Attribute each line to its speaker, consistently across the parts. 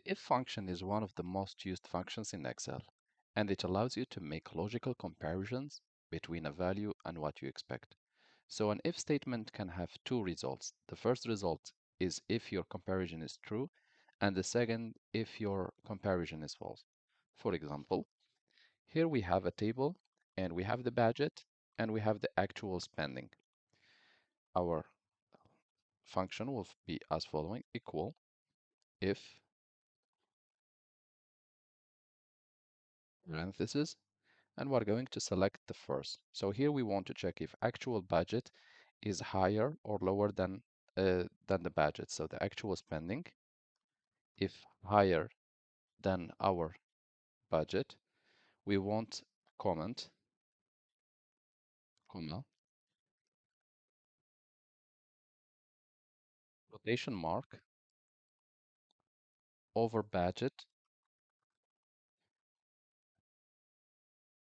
Speaker 1: The if function is one of the most used functions in Excel, and it allows you to make logical comparisons between a value and what you expect. So an if statement can have two results. The first result is if your comparison is true, and the second if your comparison is false. For example, here we have a table, and we have the budget, and we have the actual spending. Our function will be as following: equal if parentheses, and we're going to select the first. So here we want to check if actual budget is higher or lower than the budget. So the actual spending, if higher than our budget, we want comment, comma, quotation mark, over budget.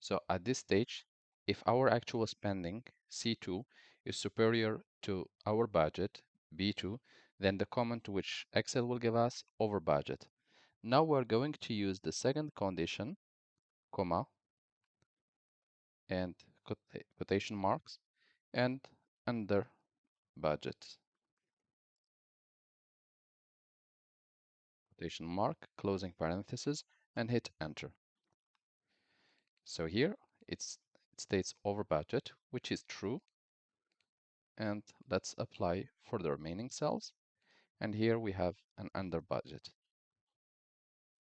Speaker 1: So at this stage, if our actual spending, C2, is superior to our budget, B2, then the comment which Excel will give us, over budget. Now we're going to use the second condition, comma, and quotation marks, and under budget, quotation mark, closing parenthesis, and hit enter. So here it states over budget, which is true. And let's apply for the remaining cells. And here we have an under budget.